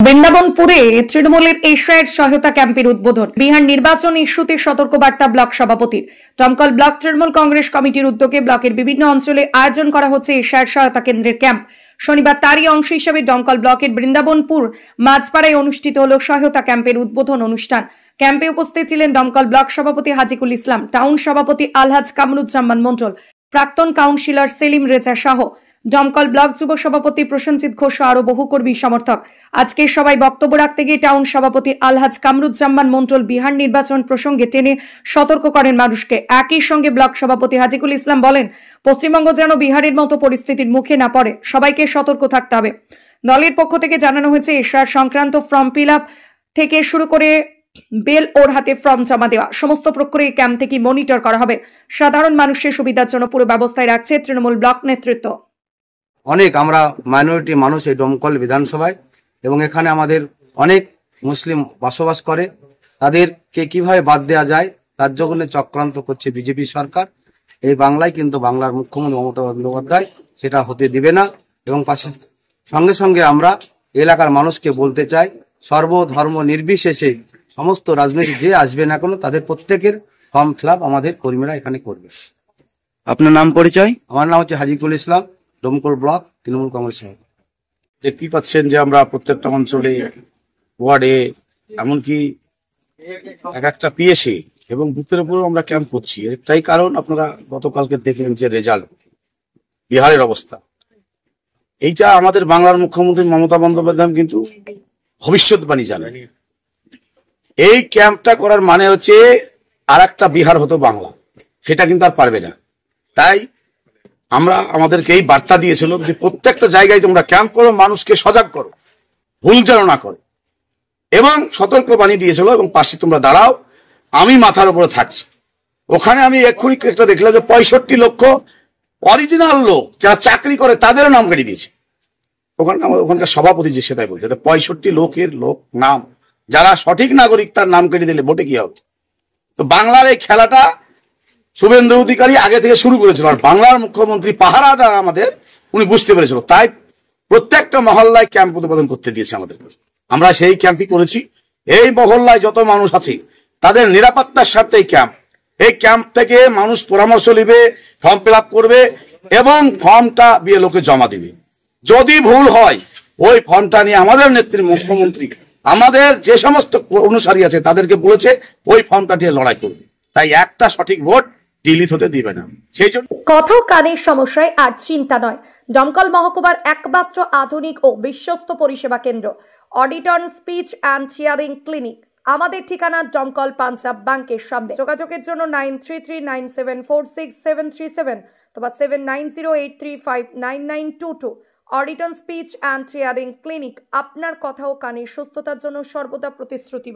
বৃন্দাবনপুরে তৃণমূলের এশিয়ার সহায়তা ক্যাম্পের উদ্বোধন। বিহার নির্বাচন ইস্যুতে সতর্কবার্তা ব্লক সভাপতির। দমকল ব্লক তৃণমূল কংগ্রেস কমিটির উদ্যোগে ব্লকের বিভিন্ন অঞ্চলে আয়োজন করা হচ্ছে এশিয়ার সহায়তা কেন্দ্রের ক্যাম্প। শনিবার তারই অংশ হিসেবে দমকল ব্লকের বৃন্দাবনপুর মাঝপাড়ায় অনুষ্ঠিত হল সহায়তা ক্যাম্পের উদ্বোধন অনুষ্ঠান। ক্যাম্পে উপস্থিত ছিলেন দমকল ব্লক সভাপতি হাজিকুল ইসলাম, টাউন সভাপতি আলহাজ কামরুজ্জামান মন্ডল, প্রাক্তন কাউন্সিলর সেলিম রেজা সহ দমকল ব্লক যুব সভাপতি প্রসেনজিৎ ঘোষ আরো বহু কর্মী সমর্থক। আজকে সবাই বক্তব্য রাখতে গিয়ে টাউন সভাপতি আলহাজ কামরুজ্জামান মন্ডল বিহার নির্বাচন প্রসঙ্গে টেনে সতর্ক করেন মানুষকে। একই সঙ্গে ব্লক সভাপতি হাজিকুল ইসলাম বলেন, পশ্চিমবঙ্গ যেন বিহারের মতো পরিস্থিতির মুখে না পড়ে, সবাইকে সতর্ক থাকতে হবে। দলের পক্ষ থেকে জানানো হয়েছে, এশিয়ার সংক্রান্ত ফর্ম ফিল আপ থেকে শুরু করে বেল ওর হাতে ফর্ম জমা দেওয়া সমস্ত প্রক্রিয়া এই ক্যাম্প থেকে মনিটর করা হবে। সাধারণ মানুষের সুবিধার জন্য পুরো ব্যবস্থায় রাখছে তৃণমূল ব্লক নেতৃত্ব। অনেক আমরা মাইনরিটি মানুষ এই দমকল বিধানসভায়, এবং এখানে আমাদের অনেক মুসলিম বসবাস করে। তাদেরকে কিভাবে বাদ দেওয়া যায় তার জন্য চক্রান্ত করছে বিজেপি সরকার। এই বাংলায় কিন্তু বাংলার মুখ্যমন্ত্রী মমতা বন্দ্যোপাধ্যায় সেটা হতে দিবে না। এবং সঙ্গে সঙ্গে আমরা এলাকার মানুষকে বলতে চাই, সর্বধর্ম নির্বিশেষে সমস্ত রাজনীতি যে আসবে না কোনো, তাদের প্রত্যেকের ফর্ম ফিল আপ আমাদের কর্মীরা এখানে করবে। আপনার নাম পরিচয়? আমার নাম হচ্ছে হাজিকুল ইসলাম, দমকল ব্লক তৃণমূল কংগ্রেস সভাপতি। দেখতেই পাচ্ছেন যে আমরা প্রত্যেকটা অঞ্চলে, ওয়ার্ডে, এমনকি এক একটা পিএসএ এবং বুথের উপরেও আমরা ক্যাম্প করছি। একটাই কারণ, আপনারা গতকালকে দেখলেন যে রেজাল্ট, বিহারের অবস্থা। এইটা আমাদের বাংলার মুখ্যমন্ত্রী মমতা বন্দ্যোপাধ্যায় কিন্তু ভবিষ্যৎবাণী জানেন। এই ক্যাম্পটা করার মানে হচ্ছে আর একটা বিহার হতো বাংলা, সেটা কিন্তু আর পারবে না। তাই আমরা আমাদেরকে এই বার্তা দিয়েছিল যে প্রত্যেকটা জায়গায় তোমরা ক্যাম্প করো, মানুষকে সজাগ করো, ভুল যেন না করো, এবং সতর্ক বাণী দিয়েছিল। এবং পাশে তোমরা দাঁড়াও, আমি মাথার উপরে থাকছি। ওখানে আমি এক্ষুনি একটা দেখলাম যে 65 লক্ষ অরিজিনাল লোক যারা চাকরি করে তাদেরও নাম কেটে দিয়েছে। ওখানকার সভাপতি যে সেটাই বলছে, 65 লোকের নাম, যারা সঠিক নাগরিক তার নাম কেটে দিলে ভোটে কি হবে? তো বাংলার এই খেলাটা শুভেন্দু অধিকারী আগে থেকে শুরু করেছিল, আর বাংলার মুখ্যমন্ত্রী পাহারাদার আমাদের, উনি বুঝতে পেরেছিল। তাই প্রত্যেকটা মহল্লায় ক্যাম্প উদ্বোধন করতে দিয়েছে আমাদের। আমরা সেই ক্যাম্পই করেছি। এই মহল্লায় যত মানুষ আছে তাদের নিরাপত্তার স্বার্থে এই ক্যাম্প থেকে মানুষ পরামর্শ নেবে, ফর্ম ফিল আপ করবে এবং ফর্মটা বিএলওকে জমা দিবে। যদি ভুল হয় ওই ফর্মটা নিয়ে আমাদের নেত্রী মুখ্যমন্ত্রী আমাদের যে সমস্ত অনুসারী আছে তাদেরকে বলেছে ওই ফর্মটা নিয়ে লড়াই করবে। তাই একটা সঠিক ভোট ডিলিট হতে দিবে না। সেই জন্য কথা কানের সমস্যায় আর চিন্তা নয়। দমকল মহকুমার একমাত্র আধুনিক ও বিশ্বস্ত পরিষেবা কেন্দ্র অডিটন স্পিচ অ্যান্ড হিয়ারিং ক্লিনিক। আমাদের ঠিকানা দমকল পাঞ্জাব ব্যাংকের সামনে। যোগাযোগের জন্য 9339746737 অথবা 7908359922। অডিটন স্পিচ অ্যান্ড হিয়ারিং ক্লিনিক আপনার কথা ও কানের সুস্থতার জন্য সর্বদা প্রতিশ্রুতিবদ্ধ।